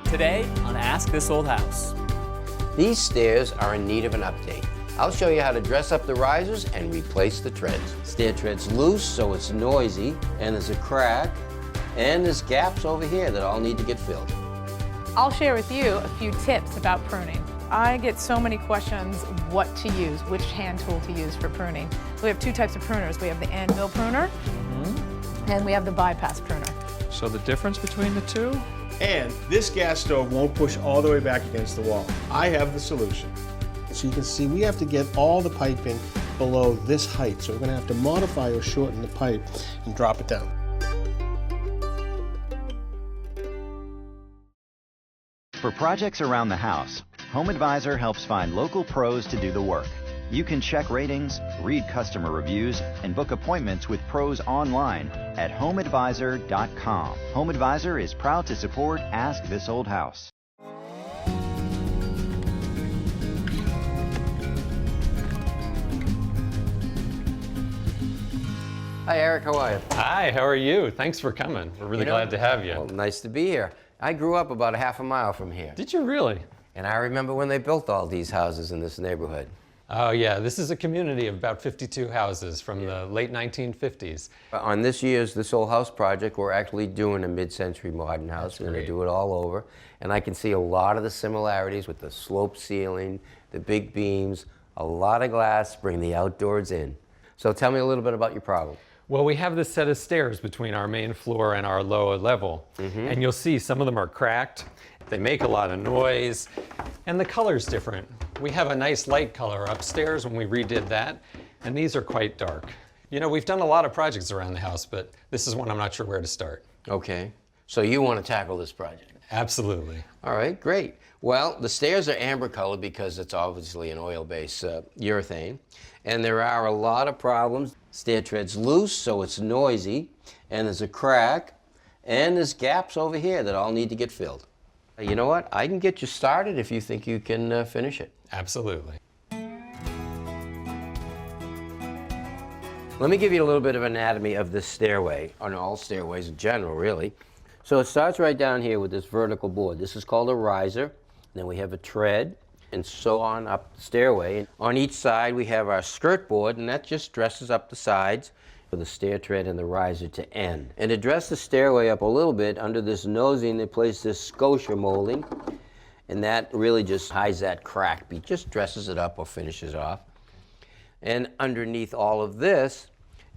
Today on Ask This Old House. These stairs are in need of an update. I'll show you how to dress up the risers and replace the treads. Stair tread's loose, so it's noisy, and there's a crack, and there's gaps over here that all need to get filled. I'll share with you a few tips about pruning. I get so many questions what to use, which hand tool to use for pruning. We have two types of pruners. We have the anvil pruner, and we have the bypass pruner. So the difference between the two? And this gas stove won't push all the way back against the wall. I have the solution. So you can see we have to get all the piping below this height. So we're going to have to modify or shorten the pipe and drop it down. For projects around the house, Home Advisor helps find local pros to do the work. You can check ratings, read customer reviews, and book appointments with pros online at homeadvisor.com. Home Advisor is proud to support Ask This Old House. Hi, Eric. How are you? Hi, how are you? Thanks for coming. We're really glad to have you. Well, nice to be here. I grew up about a half a mile from here. Did you really? And I remember when they built all these houses in this neighborhood. Oh yeah, this is a community of about 52 houses from the late 1950s. On this year's This Old House project, we're actually doing a mid-century modern house. That's We're going to great. do it all over. And I can see a lot of the similarities with the sloped ceiling, the big beams, a lot of glass, bring the outdoors in. So tell me a little bit about your problem. Well, we have this set of stairs between our main floor and our lower level. And you'll see some of them are cracked. They make a lot of noise, and the color's different. We have a nice light color upstairs when we redid that, and these are quite dark. You know, we've done a lot of projects around the house, but this is one I'm not sure where to start. Okay. So you want to tackle this project? Absolutely. All right, great. Well, the stairs are amber colored because it's obviously an oil-based urethane. And there are a lot of problems. Stair tread's loose, so it's noisy, and there's a crack, and there's gaps over here that all need to get filled. You know what? I can get you started if you think you can finish it. Absolutely. Let me give you a little bit of anatomy of this stairway, on all stairways in general, really. So it starts right down here with this vertical board. This is called a riser. Then we have a tread, and so on up the stairway. On each side, we have our skirt board, and that just dresses up the sides for the stair tread and the riser to end. And to dress the stairway up a little bit, under this nosing, they place this scotia molding, and that really just hides that crack. It just dresses it up or finishes off. And underneath all of this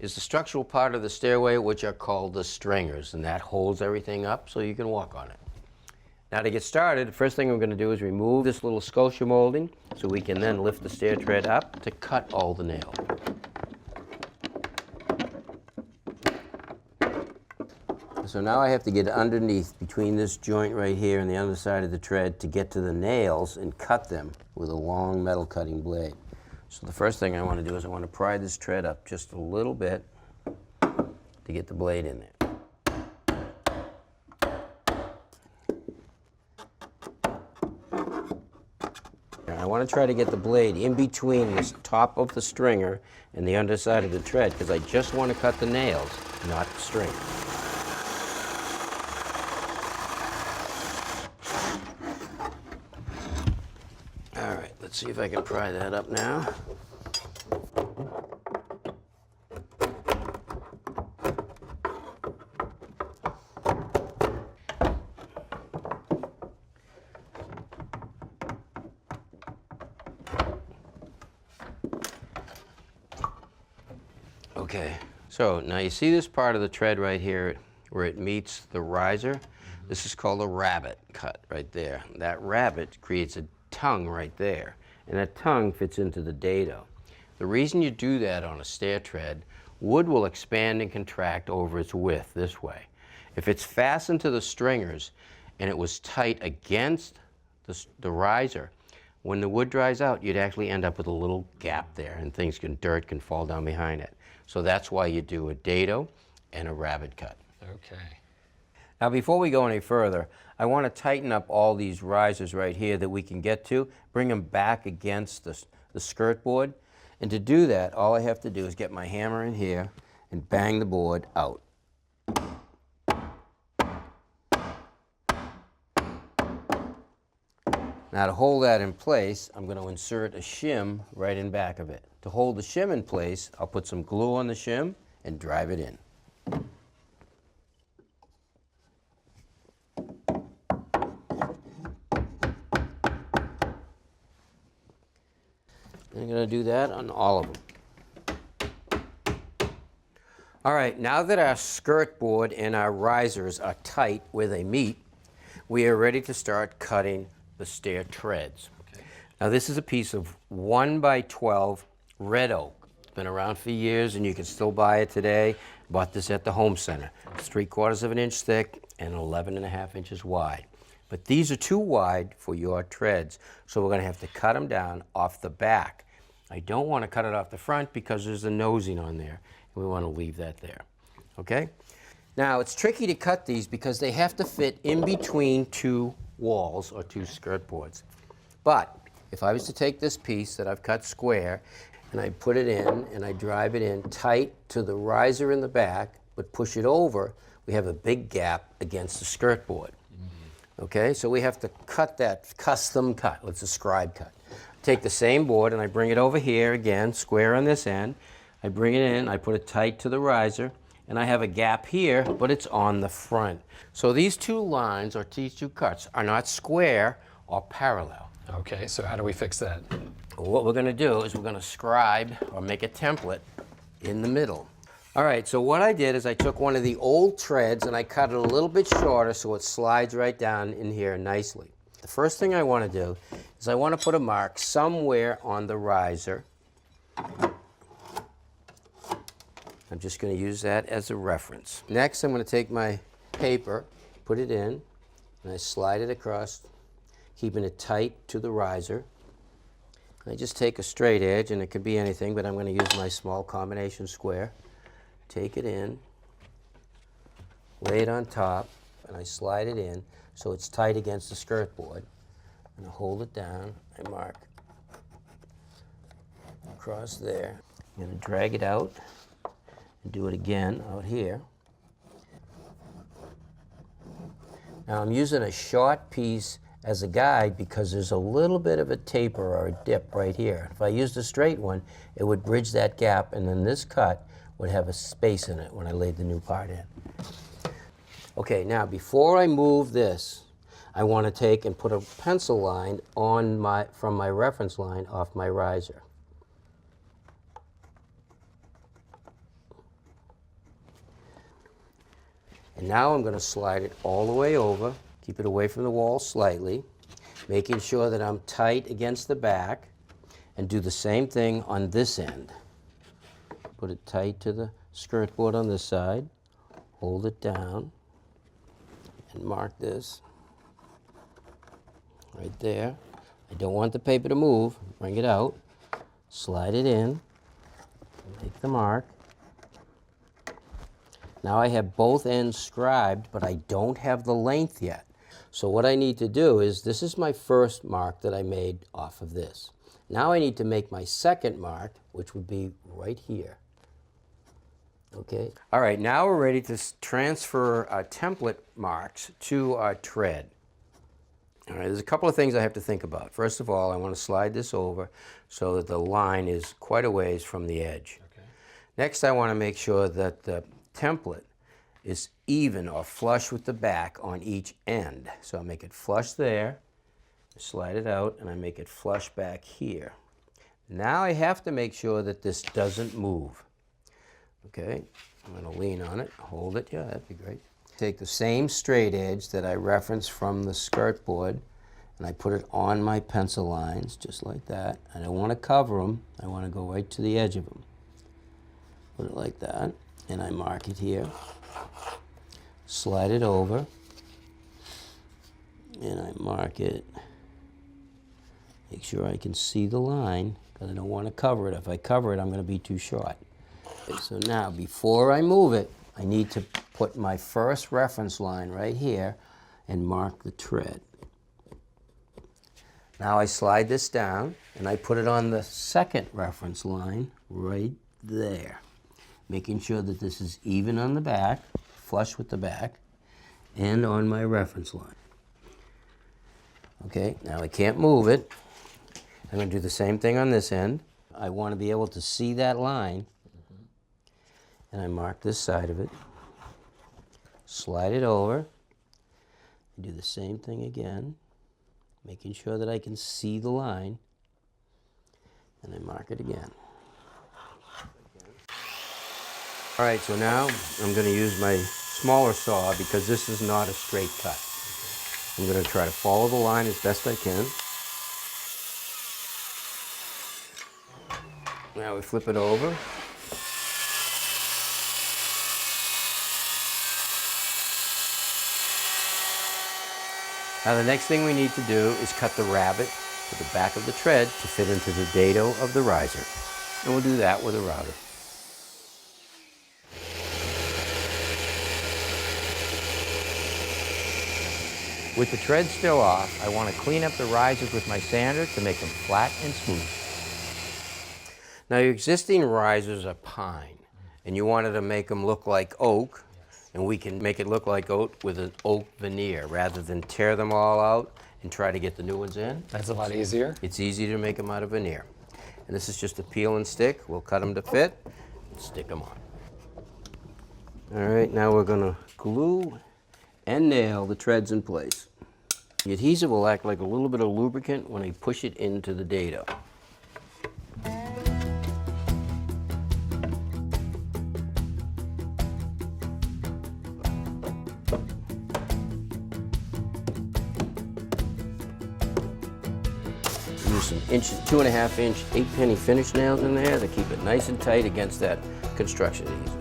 is the structural part of the stairway, which are called the stringers, and that holds everything up so you can walk on it. Now to get started, the first thing we're going to do is remove this little scotia molding so we can then lift the stair tread up to cut all the nails. So now I have to get underneath between this joint right here and the other side of the tread to get to the nails and cut them with a long metal cutting blade. So the first thing I want to do is I want to pry this tread up just a little bit to get the blade in there. I want to try to get the blade in between the top of the stringer and the underside of the tread because I just want to cut the nails, not the string. All right, let's see if I can pry that up now. Okay, so now you see this part of the tread right here where it meets the riser? This is called a rabbet cut right there. That rabbet creates a tongue right there, and that tongue fits into the dado. The reason you do that on a stair tread, wood will expand and contract over its width this way. If it's fastened to the stringers and it was tight against the riser, when the wood dries out, you'd actually end up with a little gap there, and dirt can fall down behind it. So that's why you do a dado and a rabbet cut. Okay. Now before we go any further, I want to tighten up all these risers right here that we can get to, bring them back against the skirt board. And to do that, all I have to do is get my hammer in here and bang the board out. Now to hold that in place, I'm going to insert a shim right in back of it. To hold the shim in place, I'll put some glue on the shim and drive it in. I'm going to do that on all of them. All right, now that our skirt board and our risers are tight where they meet, we are ready to start cutting the stair treads. Okay. Now this is a piece of 1x12 red oak. It's been around for years and you can still buy it today. Bought this at the home center. It's 3/4 of an inch thick and 11.5 inches wide. But these are too wide for your treads, so we're going to have to cut them down off the back. I don't want to cut it off the front because there's a nosing on there. We want to leave that there. Okay? Now, it's tricky to cut these because they have to fit in between two walls or two skirt boards. But if I was to take this piece that I've cut square and I put it in and I drive it in tight to the riser in the back, but push it over, we have a big gap against the skirt board. Okay, so we have to cut that custom cut. It's a scribe cut. Take the same board and I bring it over here again, square on this end. I bring it in, I put it tight to the riser, and I have a gap here, but it's on the front. So these two lines, or these two cuts, are not square or parallel. Okay, so how do we fix that? What we're going to do is we're going to scribe or make a template in the middle. All right, so what I did is I took one of the old treads and I cut it a little bit shorter so it slides right down in here nicely. The first thing I want to do is I want to put a mark somewhere on the riser. I'm just going to use that as a reference. Next, I'm going to take my paper, put it in, and I slide it across, keeping it tight to the riser. I just take a straight edge, and it could be anything, but I'm going to use my small combination square. Take it in, lay it on top, and I slide it in so it's tight against the skirt board. And I hold it down, I mark across there. I'm going to drag it out and do it again out here. Now I'm using a short piece as a guide because there's a little bit of a taper or a dip right here. If I used a straight one, it would bridge that gap, and then this cut would have a space in it when I laid the new part in. Okay, now before I move this, I want to take and put a pencil line on from my reference line off my riser. And now I'm going to slide it all the way over, keep it away from the wall slightly, making sure that I'm tight against the back, and do the same thing on this end. Put it tight to the skirt board on this side, hold it down, and mark this right there. I don't want the paper to move. Bring it out, slide it in, make the mark. Now I have both ends scribed, but I don't have the length yet. So what I need to do is, this is my first mark that I made off of this. Now I need to make my second mark, which would be right here. Okay. All right, now we're ready to transfer our template marks to our tread. All right, there's a couple of things I have to think about. First of all, I want to slide this over so that the line is quite a ways from the edge. Okay. Next, I want to make sure that the template is even or flush with the back on each end. So I make it flush there, slide it out, and I make it flush back here. Now I have to make sure that this doesn't move. Okay, I'm going to lean on it, hold it, yeah, that'd be great. Take the same straight edge that I referenced from the skirt board, and I put it on my pencil lines, just like that. I don't want to cover them, I want to go right to the edge of them. Put it like that, and I mark it here. Slide it over, and I mark it. Make sure I can see the line, because I don't want to cover it. If I cover it, I'm going to be too short. Okay, so now, before I move it, I need to put my first reference line right here and mark the tread. Now I slide this down, and I put it on the second reference line right there, making sure that this is even on the back, flush with the back, and on my reference line. Okay, now I can't move it. I'm going to do the same thing on this end. I want to be able to see that line. And I mark this side of it. Slide it over. Do the same thing again, making sure that I can see the line. And I mark it again. All right, so now I'm going to use my smaller saw because this is not a straight cut. I'm going to try to follow the line as best I can. Now we flip it over. Now the next thing we need to do is cut the rabbet to the back of the tread to fit into the dado of the riser. And we'll do that with a router. With the tread still off, I want to clean up the risers with my sander to make them flat and smooth. Now your existing risers are pine, and you wanted to make them look like oak, and we can make it look like oak with an oak veneer rather than tear them all out and try to get the new ones in. That's a lot easier. It's easy to make them out of veneer. And this is just a peel and stick. We'll cut them to fit and stick them on. All right, now we're going to glue and nail the treads in place. The adhesive will act like a little bit of lubricant when I push it into the dado. Use some 2.5 inch 8-penny finish nails in there to keep it nice and tight against that construction adhesive.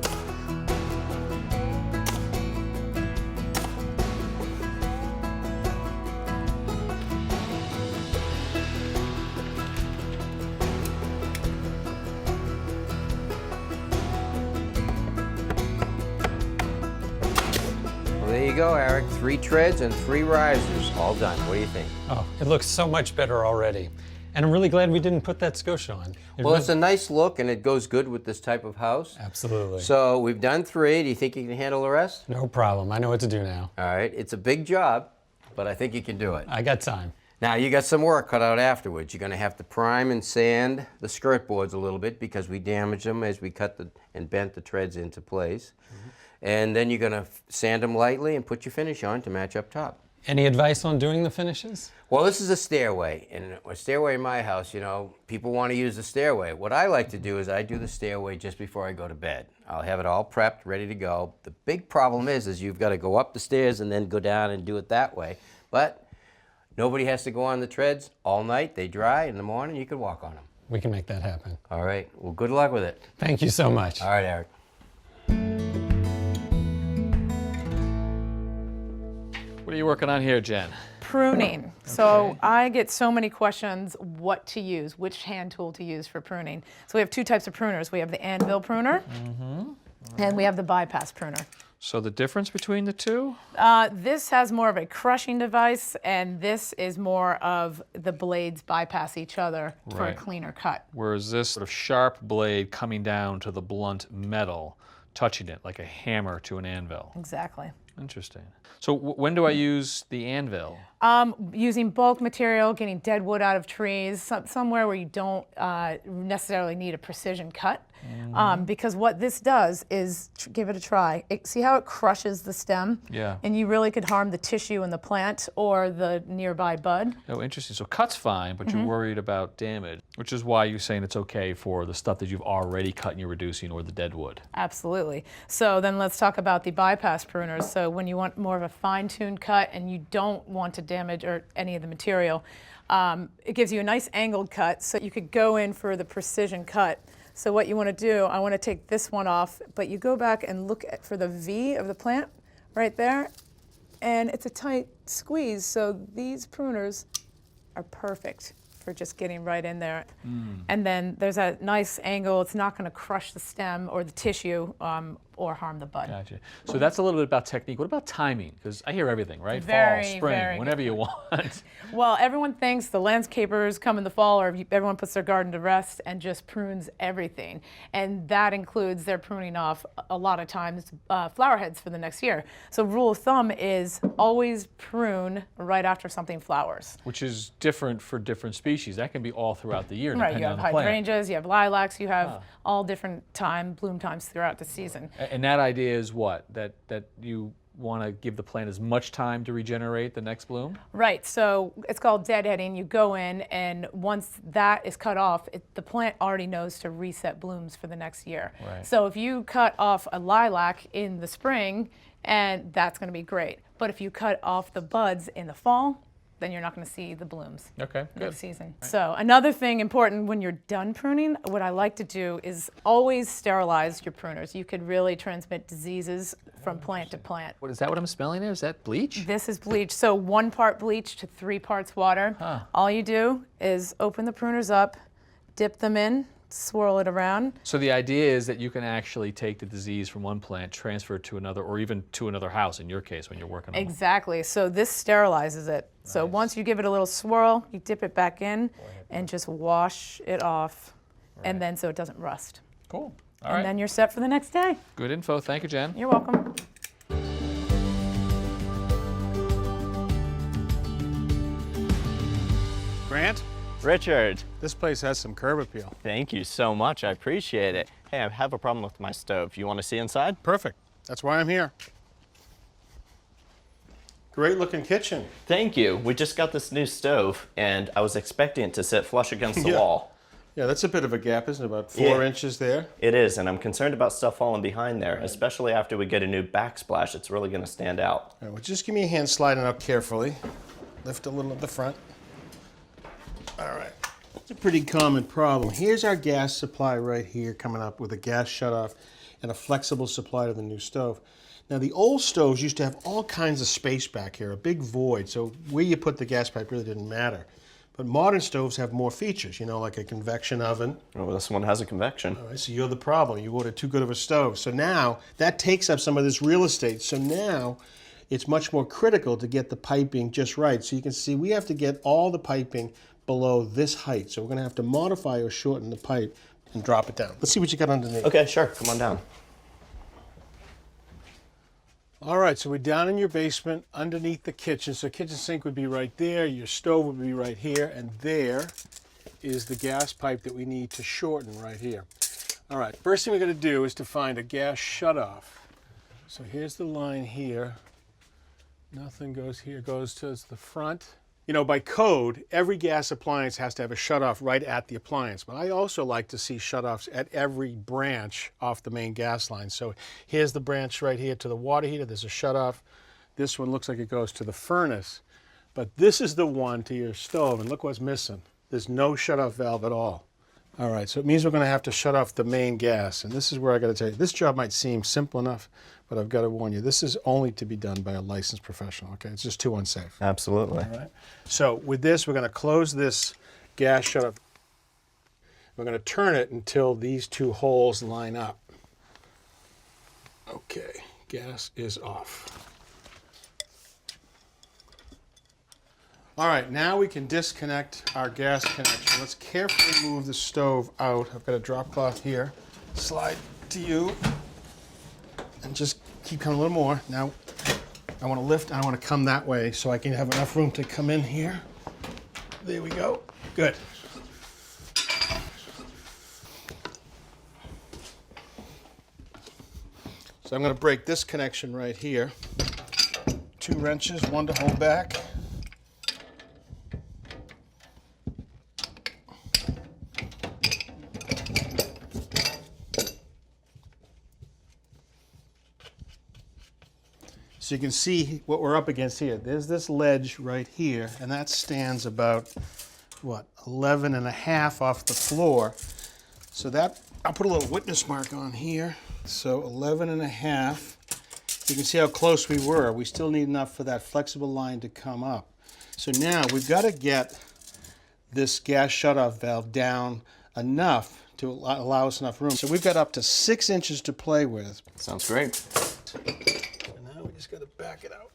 There you go, Eric. 3 treads and 3 risers, all done. What do you think? Oh, it looks so much better already. And I'm really glad we didn't put that scotia on. Well, it's a nice look and it goes good with this type of house. Absolutely. So we've done 3. Do you think you can handle the rest? No problem. I know what to do now. All right. It's a big job, but I think you can do it. I got time. Now you got some work cut out afterwards. You're going to have to prime and sand the skirt boards a little bit because we damaged them as we cut and bent the treads into place. And then you're going to sand them lightly and put your finish on to match up top. Any advice on doing the finishes? Well, this is a stairway, and a stairway in my house, you know, people want to use the stairway. What I like to do is I do the stairway just before I go to bed. I'll have it all prepped, ready to go. The big problem is you've got to go up the stairs and then go down and do it that way. But nobody has to go on the treads all night. They dry. In the morning, you can walk on them. We can make that happen. All right. Well, good luck with it. Thank you so much. All right, Eric. What are you working on here, Jen? Pruning. So I get so many questions what to use, which hand tool to use for pruning. So we have 2 types of pruners. We have the anvil pruner and we have the bypass pruner. So the difference between the two? This has more of a crushing device and this is more of the blades bypass each other for a Right. cleaner cut. Whereas this sort of sharp blade coming down to the blunt metal, touching it like a hammer to an anvil. Exactly. Interesting. So when do I use the anvil? Using bulk material, getting dead wood out of trees, somewhere where you don't necessarily need a precision cut. Because what this does is, give it a try. See how it crushes the stem? Yeah. And you really could harm the tissue in the plant or the nearby bud. Oh, interesting. So cut's fine, but you're worried about damage, which is why you're saying it's okay for the stuff that you've already cut and you're reducing, or the dead wood. Absolutely. So then let's talk about the bypass pruners. So when you want more of a fine-tuned cut and you don't want to damage or any of the material, it gives you a nice angled cut so you could go in for the precision cut. So what you want to do, I want to take this one off, but you go back and look for the V of the plant right there, and it's a tight squeeze, so these pruners are perfect for just getting right in there. And then there's a nice angle. It's not going to crush the stem or the tissue or harm the bud. Gotcha. So that's a little bit about technique. What about timing? Because I hear everything, right? Very, Fall, spring, very whenever you want. Well, everyone thinks the landscapers come in the fall, or everyone puts their garden to rest and just prunes everything. And that includes their pruning off a lot of times flower heads for the next year. So rule of thumb is always prune right after something flowers. Which is different for different species. That can be all throughout the year, Right, depending you have on the plant. hydrangeas, you have lilacs, you have all different bloom times throughout the season. And that idea is what? That you want to give the plant as much time to regenerate the next bloom? Right, so it's called deadheading. You go in, and once that is cut off, the plant already knows to reset blooms for the next year. Right. So if you cut off a lilac in the spring, and that's going to be great. But if you cut off the buds in the fall, then you're not going to see the blooms Okay, good. next season. So another thing important when you're done pruning, what I like to do is always sterilize your pruners. You could really transmit diseases from plant to plant. What is that? What I'm smelling there? Is that bleach? This is bleach. So 1 part bleach to 3 parts water. All you do is open the pruners up, dip them in, swirl it around. So the idea is that you can actually take the disease from one plant, transfer it to another, or even to another house in your case when you're working on it. Exactly. So this sterilizes it. So once you give it a little swirl, you dip it back in and just wash it off, and then so it doesn't rust. Cool. All And right. then you're set for the next day. Good info. Thank you, Jen. You're welcome. Grant, Richard, this place has some curb appeal. thank you so much. I appreciate it. Hey, I have a problem with my stove. You want to see inside? Perfect. That's why I'm here. Great looking kitchen. Thank you. We just got this new stove, and I was expecting it to sit flush against the Yeah. wall. Yeah, that's a bit of a gap, isn't it? About 4 Yeah. inches there. It is, and I'm concerned about stuff falling behind there, especially after we get a new backsplash. It's really going to stand out. All right, well, just give me a hand sliding up carefully. Lift a little at the front. All right. It's a pretty common problem. Here's our gas supply right here coming up with a gas shutoff and a flexible supply to the new stove. Now, the old stoves used to have all kinds of space back here, a big void, so where you put the gas pipe really didn't matter. But modern stoves have more features, you know, like a convection oven. Oh, this one has a convection. All right, so you're the problem. You ordered too good of a stove. So now that takes up some of this real estate. So now it's much more critical to get the piping just right. So you can see we have to get all the piping below this height. So we're going to have to modify or shorten the pipe and drop it down. Let's see what you got underneath. Okay, sure. Come on down. All right, so we're down in your basement underneath the kitchen. So kitchen sink would be right there, your stove would be right here, and there is the gas pipe that we need to shorten right here. All right, first thing we're going to do is to find a gas shutoff. So here's the line here. Nothing goes here, goes to the front. You know, by code, every gas appliance has to have a shutoff right at the appliance, but I also like to see shutoffs at every branch off the main gas line. So here's the branch right here to the water heater. There's a shutoff. This one looks like it goes to the furnace, but this is the one to your stove, and look what's missing. There's no shutoff valve at all. All right, so it means we're going to have to shut off the main gas, and this is where I got to tell you, this job might seem simple enough, but I've got to warn you, this is only to be done by a licensed professional, okay? It's just too unsafe. Absolutely. All right. So with this, we're going to close this gas shutoff. We're going to turn it until these two holes line up. Okay, gas is off. All right, now we can disconnect our gas connection. Let's carefully move the stove out. I've got a drop cloth here. Slide to you. And just keep coming a little more. Now, I want to lift, I want to come that way so I can have enough room to come in here. There we go. Good. So I'm going to break this connection right here. 2 wrenches, one to hold back. So you can see what we're up against here. There's this ledge right here, and that stands about, what, 11.5 off the floor. So that, I'll put a little witness mark on here. So 11.5. You can see how close we were. We still need enough for that flexible line to come up. So now we've got to get this gas shutoff valve down enough to allow us enough room. So we've got up to 6 inches to play with. Sounds great. And now we just got to back it out.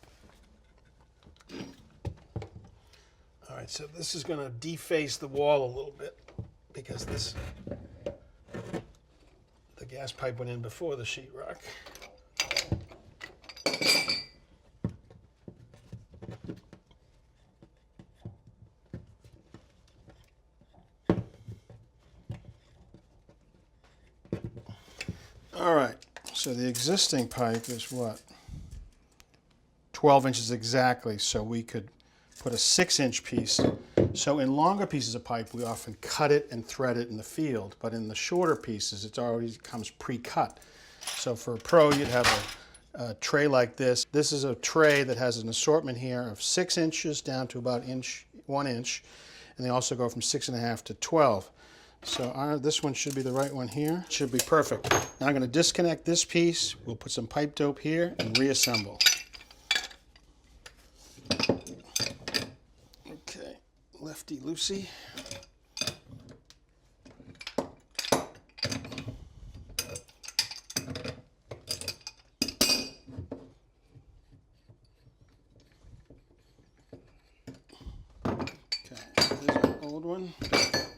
All right, so this is going to deface the wall a little bit because the gas pipe went in before the sheetrock. All right, so the existing pipe is what? 12 inches exactly, so we could put a 6-inch piece. So in longer pieces of pipe, we often cut it and thread it in the field, but in the shorter pieces, it already comes pre-cut. So for a pro, you'd have a tray like this. This is a tray that has an assortment here of 6 inches down to about 1 inch, and they also go from 6.5 to 12. So this one should be the right one here. Should be perfect. Now I'm going to disconnect this piece. We'll put some pipe dope here and reassemble. Okay, lefty loosey. Okay, there's an old one.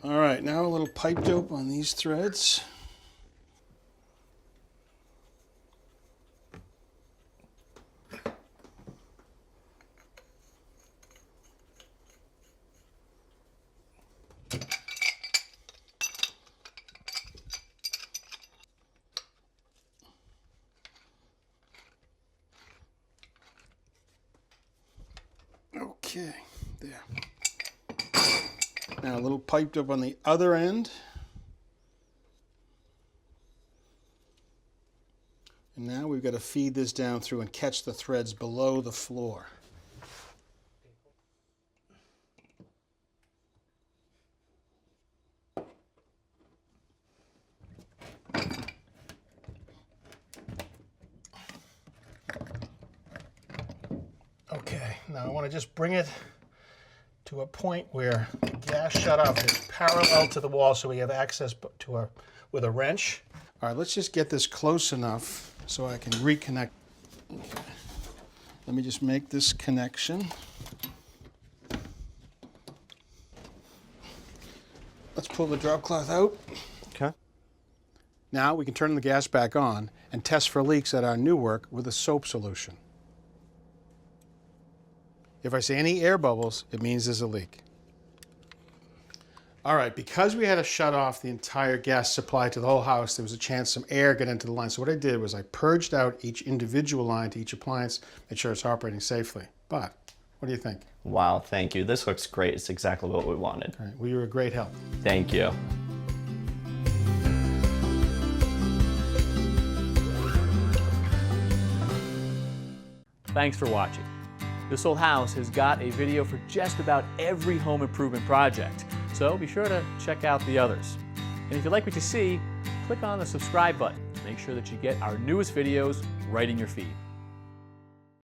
All right, now a little pipe dope on these threads. Okay, there. Now a little piped up on the other end. And now we've got to feed this down through and catch the threads below the floor. Okay, now I want to just bring it to a point where the gas shutoff is parallel to the wall so we have access to with a wrench. All right, let's just get this close enough so I can reconnect. Okay. Let me just make this connection. Let's pull the drop cloth out. Okay. Now we can turn the gas back on and test for leaks at our new work with a soap solution. If I see any air bubbles, it means there's a leak. All right, because we had to shut off the entire gas supply to the whole house, there was a chance some air got into the line. So what I did was I purged out each individual line to each appliance, made sure it's operating safely. But what do you think? Wow, thank you. This looks great. It's exactly what we wanted. All right, well, you were a great help. Thank you. Thanks for watching. This Old House has got a video for just about every home improvement project, so be sure to check out the others. And if you like what you see, click on the subscribe button to make sure that you get our newest videos right in your feed.